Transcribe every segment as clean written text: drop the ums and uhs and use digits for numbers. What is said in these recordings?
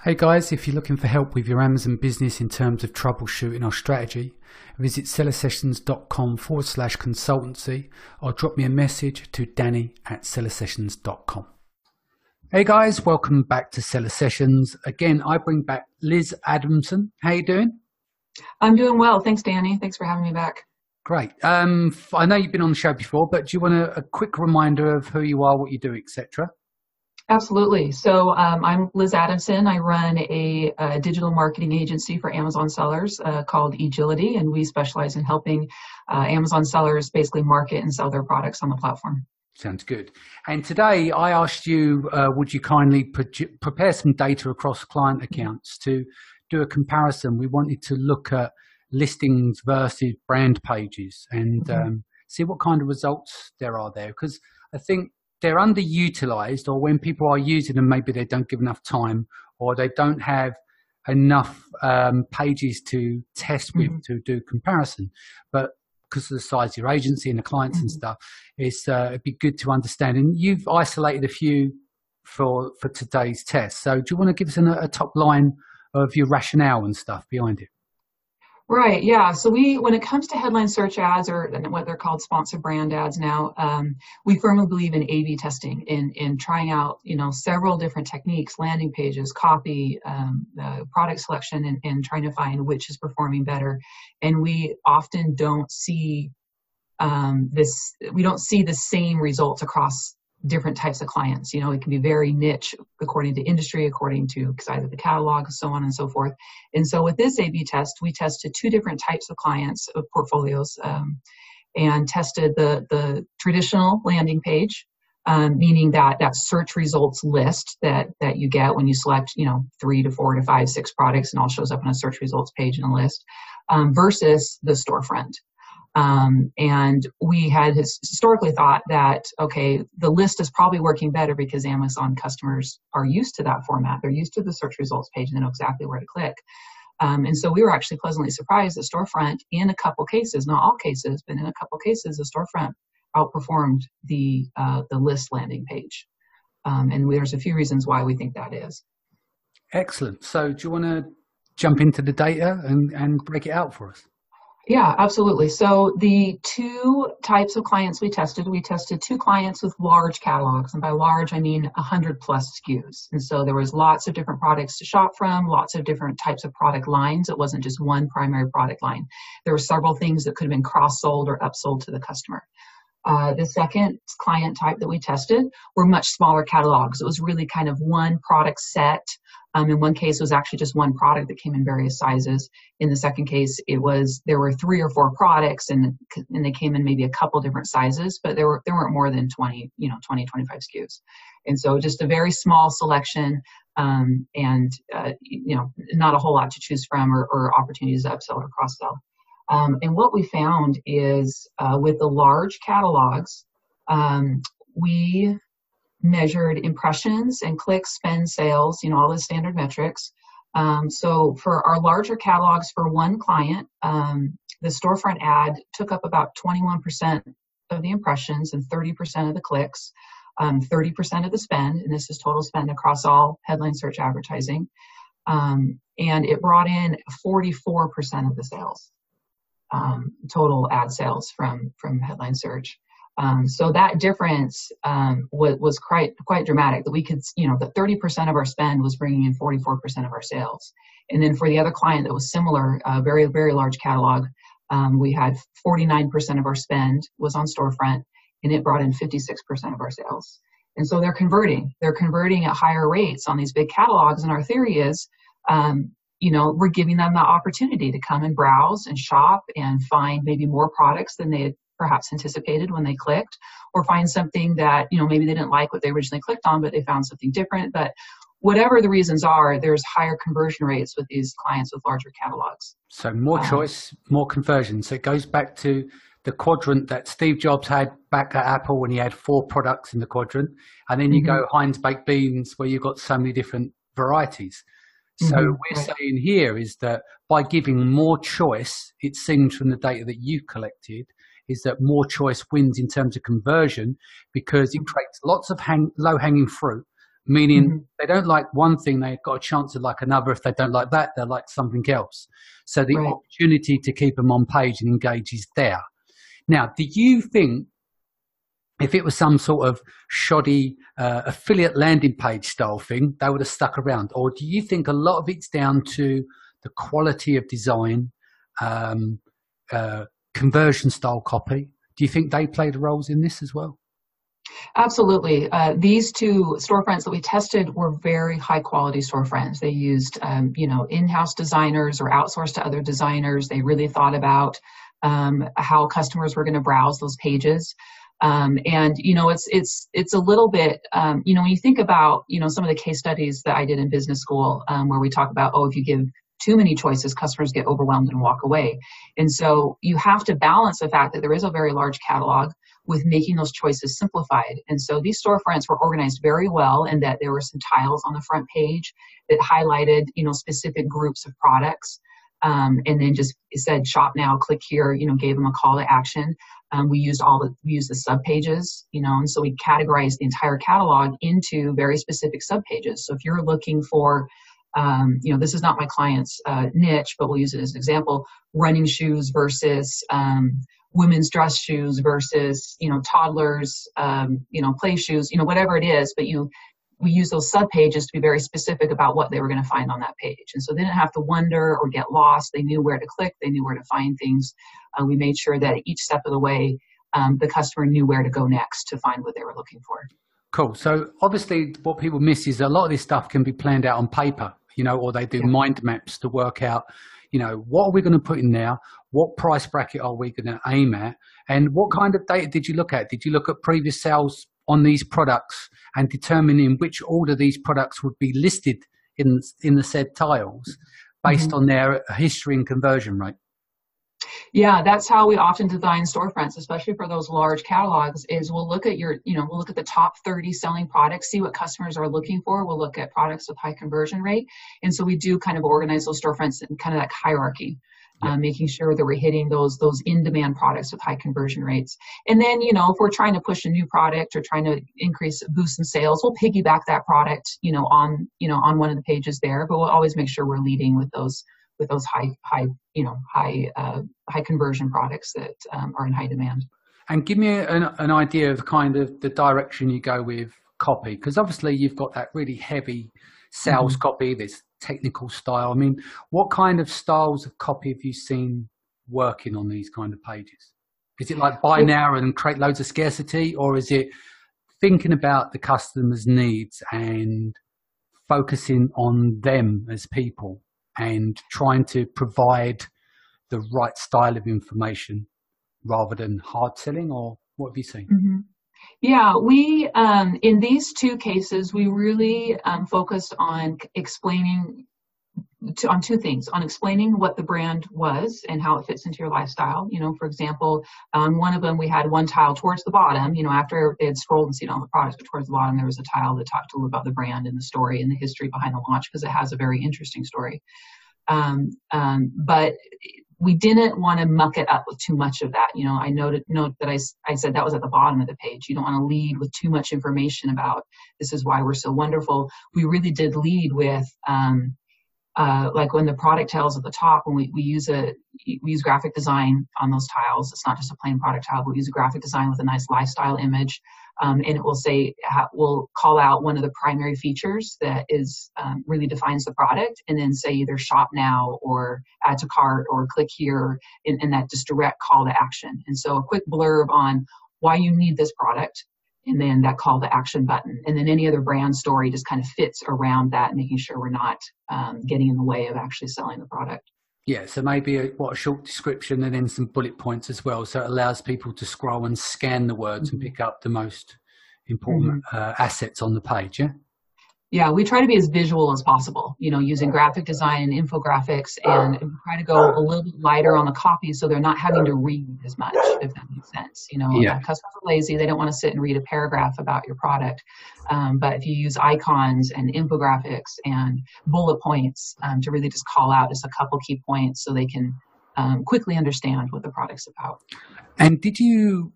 Hey guys, if you're looking for help with your Amazon business in terms of troubleshooting or strategy, visit sellersessions.com/consultancy or drop me a message to danny@sellersessions.com. Hey guys, welcome back to Seller Sessions. Again, I bring back Liz Adamson. How you doing? I'm doing well. Thanks, Danny. Thanks for having me back. Great. I know you've been on the show before, but do you want a quick reminder of who you are, what you do, etc.? Absolutely. So I'm Liz Adamson. I run a digital marketing agency for Amazon sellers called Egility, and we specialize in helping Amazon sellers basically market and sell their products on the platform. Sounds good. And today I asked you, would you kindly prepare some data across client accounts to do a comparison? We wanted to look at listings versus brand pages and see what kind of results there are there, because I think they're underutilized, or when people are using them, maybe they don't give enough time or they don't have enough pages to test with to do comparison. But because of the size of your agency and the clients and stuff, it'd be good to understand. And you've isolated a few for today's test. So do you want to give us a top line of your rationale and stuff behind it? Right. Yeah. So when it comes to headline search ads, or what they're called sponsored brand ads now, we firmly believe in A/B testing, in trying out, several different techniques, landing pages, copy, product selection, and trying to find which is performing better. And we often don't see we don't see the same results across different types of clients. It can be very niche according to industry, according to size of the catalog, so on and so forth. And so with this A/B test, we tested two different types of clients, of portfolios, and tested the traditional landing page, meaning that search results list that you get when you select, 3 to 4 to 5, 6 products, and all shows up on a search results page in a list, versus the storefront. And we had historically thought that, okay, the list is probably working better because Amazon customers are used to that format. They're used to the search results page and they know exactly where to click. And so we were actually pleasantly surprised that storefront, in a couple cases, not all cases, but in a couple cases, the storefront outperformed the list landing page. And there's a few reasons why we think that is. Excellent. So do you want to jump into the data and break it out for us? Yeah, absolutely. So the two types of clients we tested two clients with large catalogs. And by large, I mean 100 plus SKUs. And so there was lots of different products to shop from, lots of different types of product lines. It wasn't just one primary product line. There were several things that could have been cross-sold or upsold to the customer. The second client type that we tested were much smaller catalogs. It was really kind of one product set. In one case, it was actually just one product that came in various sizes. In the second case, there were 3 or 4 products and they came in maybe a couple different sizes, but there weren't more than 20, 25 SKUs. And so just a very small selection, and not a whole lot to choose from or opportunities to upsell or cross-sell. And what we found is with the large catalogs, we measured impressions and clicks, spend, sales, all the standard metrics. So for our larger catalogs, for one client, the storefront ad took up about 21% of the impressions and 30% of the clicks, 30% of the spend, and this is total spend across all headline search advertising. And it brought in 44% of the sales. Total ad sales from headline search. So that difference was quite dramatic. That we could, that 30% of our spend was bringing in 44% of our sales. And then for the other client that was similar, very, very large catalog, we had 49% of our spend was on storefront, and it brought in 56% of our sales. And so they're converting at higher rates on these big catalogs. And our theory is, we're giving them the opportunity to come and browse and shop and find maybe more products than they had perhaps anticipated when they clicked, or find something that, maybe they didn't like what they originally clicked on, but they found something different. But whatever the reasons are, there's higher conversion rates with these clients with larger catalogs. So more choice, more conversion. So it goes back to the quadrant that Steve Jobs had back at Apple when he had 4 products in the quadrant. And then you go Heinz baked beans, where you've got so many different varieties. So we're saying here is that by giving more choice, it seems from the data that you've collected, is that more choice wins in terms of conversion, because it creates lots of low-hanging fruit meaning Mhm. they don't like one thing, they've got a chance to like another. If they don't like that, they'll like something else. So the Right. opportunity to keep them on page and engage is there. Now, do you think if it was some sort of shoddy affiliate landing page style thing, they would have stuck around? Or do you think a lot of it's down to the quality of design, um, conversion style copy? Do you think they played roles in this as well? Absolutely. These two storefronts that we tested were very high quality storefronts. They used, in-house designers or outsourced to other designers. They really thought about how customers were going to browse those pages. And it's a little bit, when you think about, some of the case studies that I did in business school, where we talk about, if you give too many choices, customers get overwhelmed and walk away. And so you have to balance the fact that there is a very large catalog with making those choices simplified. And so these storefronts were organized very well in that there were some tiles on the front page that highlighted, specific groups of products. And then just said, shop now, click here, gave them a call to action. We used the sub pages, and so we categorized the entire catalog into very specific sub pages. So if you're looking for, this is not my client's niche, but we'll use it as an example, running shoes versus women's dress shoes versus, toddlers, play shoes, whatever it is, but we use those sub pages to be very specific about what they were going to find on that page. And so they didn't have to wonder or get lost. They knew where to click. They knew where to find things. We made sure that each step of the way, the customer knew where to go next to find what they were looking for. Cool. So obviously what people miss is a lot of this stuff can be planned out on paper, or they do mind maps to work out, what are we going to put in there? What price bracket are we going to aim at? And what kind of data did you look at? Did you look at previous sales on these products and determine in which order these products would be listed in the said tiles based on their history and conversion rate? Yeah, that's how we often design storefronts, especially for those large catalogs, is we'll look at we'll look at the top 30 selling products, see what customers are looking for. We'll look at products with high conversion rate. And so we do kind of organize those storefronts in kind of that hierarchy, making sure that we're hitting those in-demand products with high conversion rates. And then, if we're trying to push a new product or trying to boost some sales, we'll piggyback that product, on one of the pages there, but we'll always make sure we're leading with those high conversion products that are in high demand. And give me an idea of kind of the direction you go with copy, because obviously you've got that really heavy sales copy, this technical style. I mean, what kind of styles of copy have you seen working on these kind of pages? Is it like buy now and create loads of scarcity, or is it thinking about the customer's needs and focusing on them as people and trying to provide the right style of information rather than hard selling? Or what have you seen? Yeah, we, in these two cases, we really focused on explaining on two things, on explaining what the brand was and how it fits into your lifestyle. For example, one of them, we had one tile towards the bottom, after they had scrolled and seen all the products, but towards the bottom, there was a tile that talked a little about the brand and the story and the history behind the launch, because it has a very interesting story. But we didn't want to muck it up with too much of that. I note that I said that was at the bottom of the page. You don't want to lead with too much information about this is why we're so wonderful. We really did lead with, like when the product tiles at the top, when we use graphic design on those tiles. It's not just a plain product tile. We'll use a graphic design with a nice lifestyle image. And it will say, we'll call out one of the primary features that is really defines the product, and then say either shop now or add to cart or click here, in that just direct call to action. And so a quick blurb on why you need this product, and then that call to action button. And then any other brand story just kind of fits around that, making sure we're not getting in the way of actually selling the product. Yeah, so maybe a short description and then some bullet points as well. So it allows people to scroll and scan the words and pick up the most important assets on the page, yeah? Yeah, we try to be as visual as possible, using graphic design and infographics, and try to go a little bit lighter on the copy so they're not having to read as much, if that makes sense. Customers are lazy. They don't want to sit and read a paragraph about your product. But if you use icons and infographics and bullet points to really just call out just a couple key points so they can quickly understand what the product's about. And did you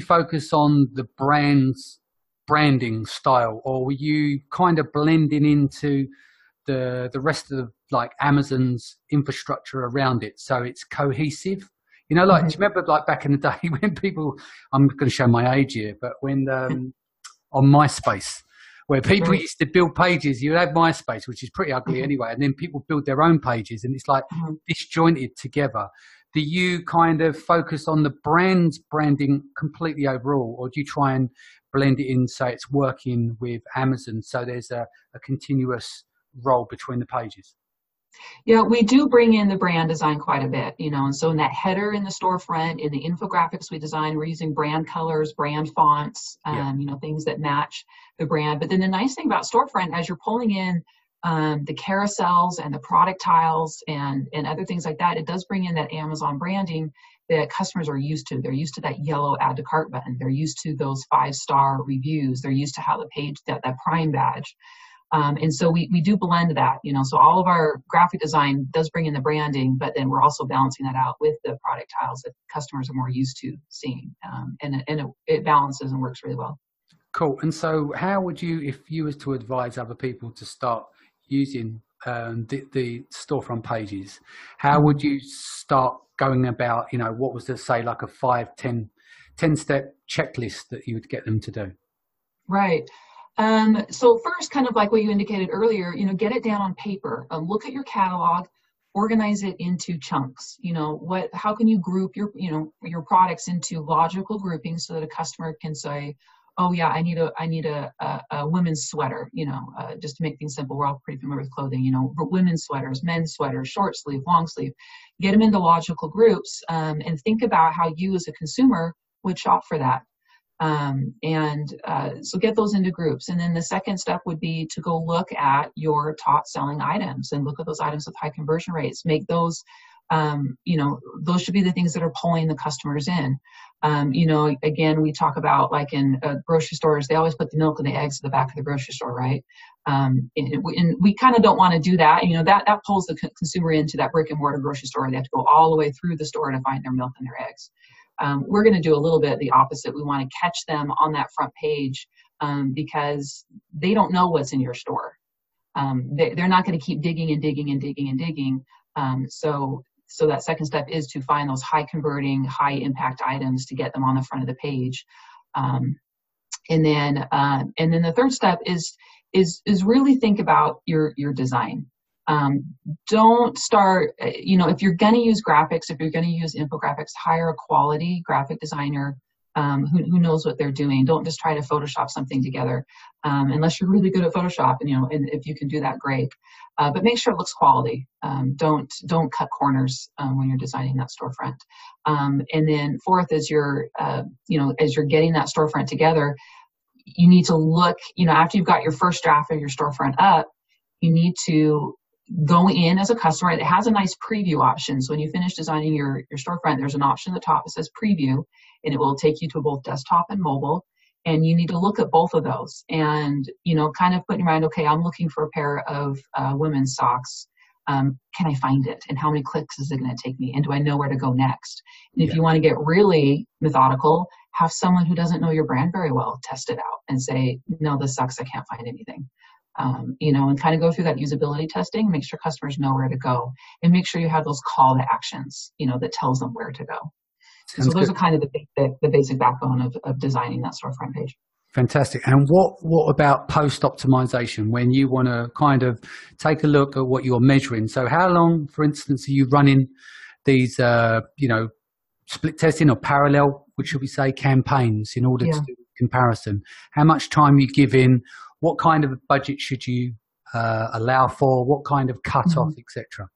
focus on the brand's branding style, or were you kind of blending into the rest of like Amazon's infrastructure around it, so it's cohesive? You know, like, do you remember like back in the day when people, I'm going to show my age here, but when on MySpace, where people used to build pages, you had MySpace, which is pretty ugly anyway, and then people build their own pages, and it's like disjointed together. Do you kind of focus on the branding completely overall, or do you try and blend it in so it's working with Amazon, so there's a continuous role between the pages? Yeah, we do bring in the brand design quite a bit, you know, and so in that header in the storefront, in the infographics we design, we're using brand colors, brand fonts, you know, things that match the brand. But then the nice thing about storefront, as you're pulling in the carousels and the product tiles and other things like that, it does bring in that Amazon branding that customers are used to. They're used to that yellow add to cart button. They're used to those 5-star reviews. They're used to how the page, that Prime badge. And so we do blend that, you know, so all of our graphic design does bring in the branding, but then we're also balancing that out with the product tiles that customers are more used to seeing. And it balances and works really well. Cool. And so how would you, if you was to advise other people to start using the storefront pages, how would you start going about, you know, what was to say like a 5-10-step checklist that you would get them to do? Right. So first, kind of like what you indicated earlier, you know, get it down on paper. Look at your catalog, organize it into chunks. You know, how can you group your, you know, your products into logical groupings so that a customer can say, oh yeah, I need a women's sweater, you know, just to make things simple. We're all pretty familiar with clothing, you know, women's sweaters, men's sweaters, short sleeve, long sleeve. Get them into logical groups, and think about how you as a consumer would shop for that. So get those into groups. And then the second step would be to go look at your top selling items and look at those items with high conversion rates. Make those, you know, those should be the things that are pulling the customers in. You know, again, we talk about like in grocery stores, they always put the milk and the eggs at the back of the grocery store, right? And we kind of don't want to do that. You know, that pulls the consumer into that brick and mortar grocery store. They have to go all the way through the store to find their milk and their eggs. We're going to do a little bit the opposite. We want to catch them on that front page because they don't know what's in your store. They're not going to keep digging and digging and digging and digging. So that second step is to find those high converting, high impact items to get them on the front of the page. And then the third step is really think about your design. Don't start, you know, if you're going to use graphics, if you're going to use infographics, hire a quality graphic designer who knows what they're doing. Don't just try to Photoshop something together unless you're really good at Photoshop, and, you know, and if you can do that, great. But make sure it looks quality. Don't cut corners when you're designing that storefront. And then fourth, as you're getting that storefront together, you need to look, you know, after you've got your first draft of your storefront up, you need to go in as a customer. It has a nice preview option. So when you finish designing your storefront, there's an option at the top that says preview, and it will take you to both desktop and mobile. And you need to look at both of those and, you know, kind of put in your mind, okay, I'm looking for a pair of women's socks. Can I find it? And how many clicks is it going to take me? And do I know where to go next? And if you want to get really methodical, have someone who doesn't know your brand very well test it out and say, no, this sucks. I can't find anything. You know, and kind of go through that usability testing, make sure customers know where to go, and make sure you have those call to actions, you know, that tells them where to go. So those are kind of the basic backbone of designing that storefront page. Fantastic. And what about post optimization, when you want to kind of take a look at what you're measuring? So how long, for instance, are you running these, you know, split testing or parallel, which should we say, campaigns in order to do comparison? How much time you give in? What kind of budget should you allow for? What kind of cutoff, etc.?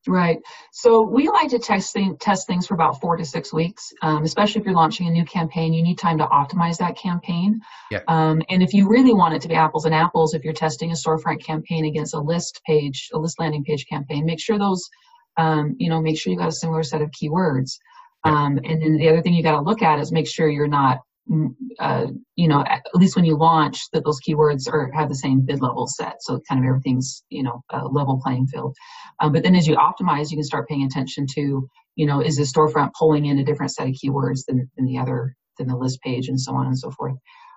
Right. So we like to test things for about 4 to 6 weeks, especially if you're launching a new campaign. You need time to optimize that campaign. Yeah. And if you really want it to be apples and apples, if you're testing a storefront campaign against a list landing page campaign, make sure those, make sure you got a similar set of keywords. Yeah. And then the other thing you got to look at is make sure you're not, at least when you launch, that those keywords have the same bid level set. So kind of everything's, a level playing field. But then as you optimize, you can start paying attention to, is the storefront pulling in a different set of keywords than the list page, and so on and so forth.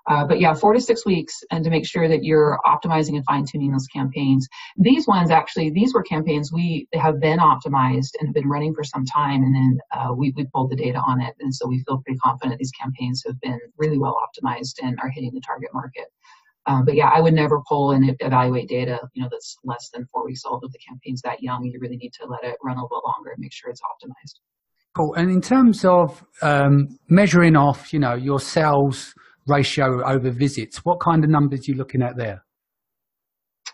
But yeah, 4 to 6 weeks, and to make sure that you're optimizing and fine tuning those campaigns. These ones, actually, these were campaigns we have been optimized and have been running for some time, and then we pulled the data on it, and so we feel pretty confident these campaigns have been really well optimized and are hitting the target market. But yeah, I would never pull and evaluate data, that's less than 4 weeks old if the campaign's that young. You really need to let it run a little longer and make sure it's optimized. Cool. And in terms of measuring off, your sales ratio over visits, what kind of numbers are you looking at there?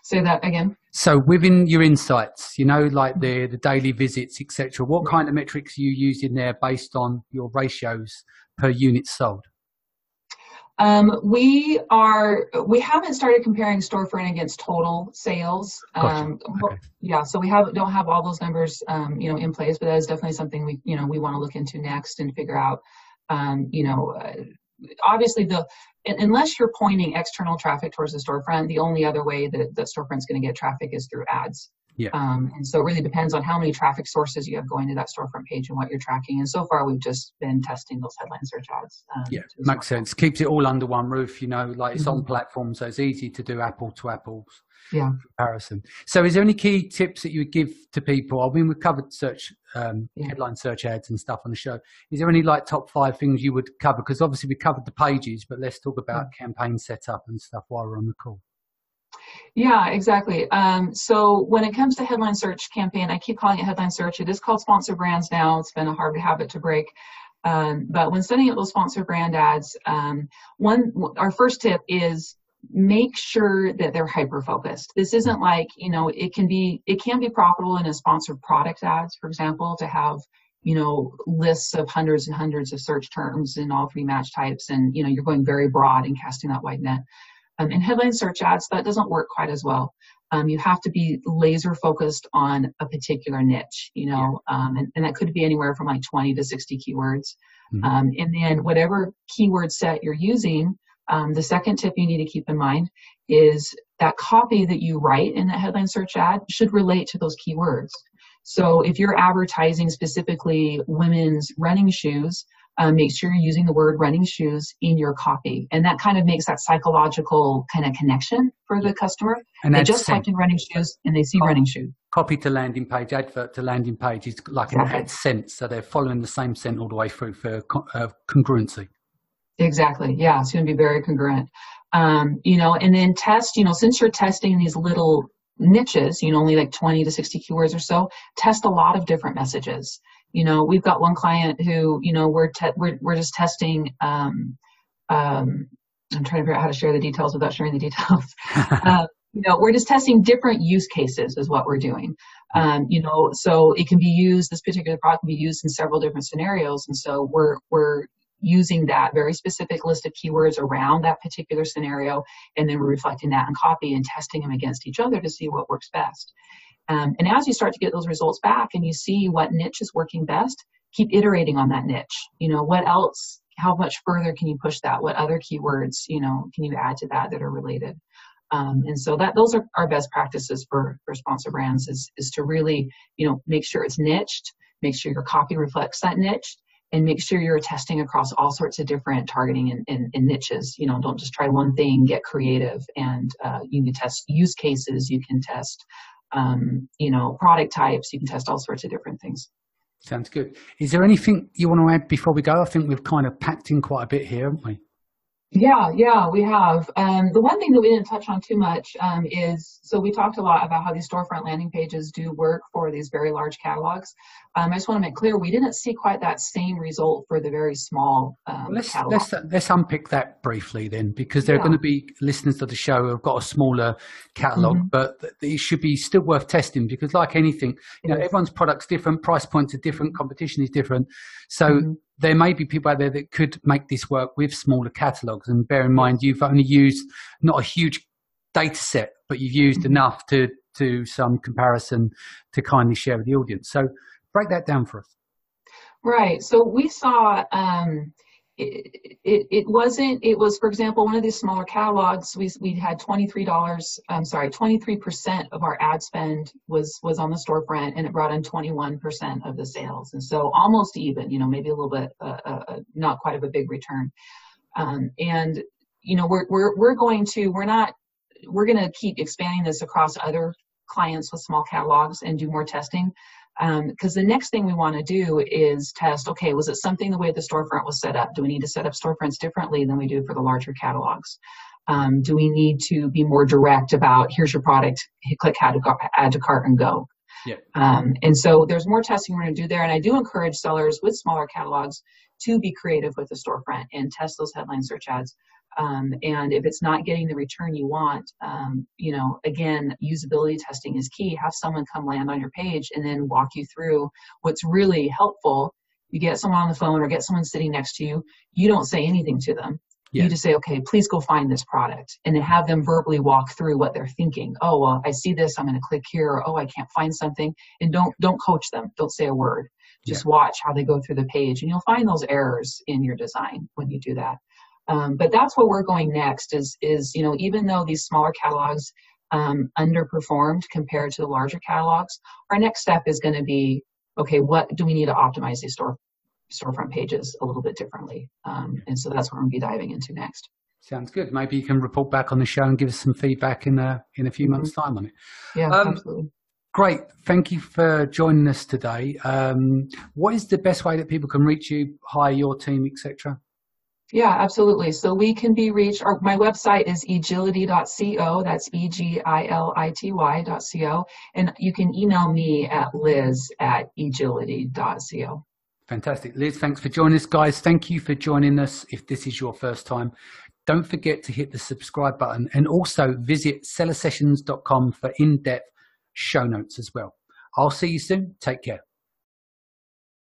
Say that again. So within your insights, like the daily visits, etc., what kind of metrics are you using there based on your ratios per unit sold? We haven't started comparing storefront against total sales. Gotcha. Okay. Yeah, so we don't have all those numbers, in place, but that is definitely something we want to look into next and figure out, obviously unless you're pointing external traffic towards the storefront, the only other way that the storefront's going to get traffic is through ads. Yeah. And so it really depends on how many traffic sources you have going to that storefront page and what you're tracking. And so far, we've just been testing those headline search ads. Yeah, makes sense. Keeps it all under one roof, like it's on platform, so it's easy to do apple to apples comparison. So is there any key tips that you would give to people? I mean, we've covered search, headline search ads and stuff on the show. Is there any top 5 things you would cover? Because obviously we covered the pages, but let's talk about campaign setup and stuff while we're on the call. Yeah, exactly. So when it comes to headline search campaign, I keep calling it headline search. It is called sponsor brands now. It's been a hard habit to break. But when setting up those sponsor brand ads, our first tip is make sure that they're hyper focused. This isn't like, it can be profitable in a sponsored product ads, for example, to have, lists of hundreds and hundreds of search terms in all 3 match types. And, you're going very broad and casting that wide net. In headline search ads, that doesn't work quite as well. You have to be laser focused on a particular niche, and that could be anywhere from 20 to 60 keywords. And then whatever keyword set you're using, the second tip you need to keep in mind is that copy that you write in that headline search ad should relate to those keywords. So if you're advertising specifically women's running shoes, make sure you're using the word running shoes in your copy. And that kind of makes that psychological kind of connection for the customer. And they just typed in running shoes and they see running shoes. Copy to landing page, advert to landing page is like an ad scent. So they're following the same scent all the way through for congruency. Exactly. Yeah. It's going to be very congruent. And then test, since you're testing these little niches, only 20 to 60 keywords or so, test a lot of different messages. We've got one client who, we're just testing, I'm trying to figure out how to share the details without sharing the details. We're just testing different use cases is what we're doing. So it can be used, this particular product can be used in several different scenarios. And so we're using that very specific list of keywords around that particular scenario. And then we're reflecting that in copy and testing them against each other to see what works best. And as you start to get those results back and you see what niche is working best, keep iterating on that niche. What else, how much further can you push that? What other keywords, can you add to that are related? And so those are our best practices for sponsor brands is to really, make sure it's niched, make sure your copy reflects that niche, and make sure you're testing across all sorts of different targeting and niches. Don't just try one thing, get creative. And you can test use cases, you can test product types, you can test all sorts of different things. Sounds good. Is there anything you want to add before we go? I think we've kind of packed in quite a bit here, haven't we? Yeah, we have. The one thing that we didn't touch on too much is, so we talked a lot about how these storefront landing pages do work for these very large catalogs. I just want to make clear, we didn't see quite that same result for the very small catalogs. Let's unpick that briefly then, because there are going to be listeners to the show who have got a smaller catalog, but it should be still worth testing because like anything, everyone's product's different, price points are different, competition is different. So there may be people out there that could make this work with smaller catalogs. And bear in mind, you've only used not a huge data set, but you've used enough to some comparison to kindly share with the audience. So break that down for us. Right. So we saw it was, for example, one of these smaller catalogs, we had $23% of our ad spend was on the storefront, and it brought in 21% of the sales. And so almost even, maybe a little bit, not quite of a big return. And we're going to keep expanding this across other clients with small catalogs and do more testing. Because the next thing we want to do is test, okay, was it something the way the storefront was set up? Do we need to set up storefronts differently than we do for the larger catalogs? Do we need to be more direct about, here's your product, click add to cart and go? Yeah. And so there's more testing we're going to do there. And I do encourage sellers with smaller catalogs to be creative with the storefront and test those headline search ads. And if it's not getting the return you want, again, usability testing is key. Have someone come land on your page and then walk you through what's really helpful. You get someone on the phone or get someone sitting next to you. You don't say anything to them. Yeah. You just say, okay, please go find this product, and then have them verbally walk through what they're thinking. Oh, well, I see this, I'm going to click here. Or, oh, I can't find something. And don't coach them. Don't say a word. Just watch how they go through the page, and you'll find those errors in your design when you do that. But that's where we're going next is, even though these smaller catalogs underperformed compared to the larger catalogs, our next step is going to be, okay, what do we need to optimize these storefront pages a little bit differently? And so that's what we're going to be diving into next. Sounds good. Maybe you can report back on the show and give us some feedback in a few months' time on it. Yeah, absolutely. Great. Thank you for joining us today. What is the best way that people can reach you, hire your team, etc.? Yeah, absolutely. So we can be reached, my website is egility.co. That's EGILITY.co. And you can email me at liz@egility.co. Fantastic. Liz, thanks for joining us, guys. Thank you for joining us. If this is your first time, don't forget to hit the subscribe button, and also visit sellersessions.com for in-depth show notes as well. I'll see you soon. Take care.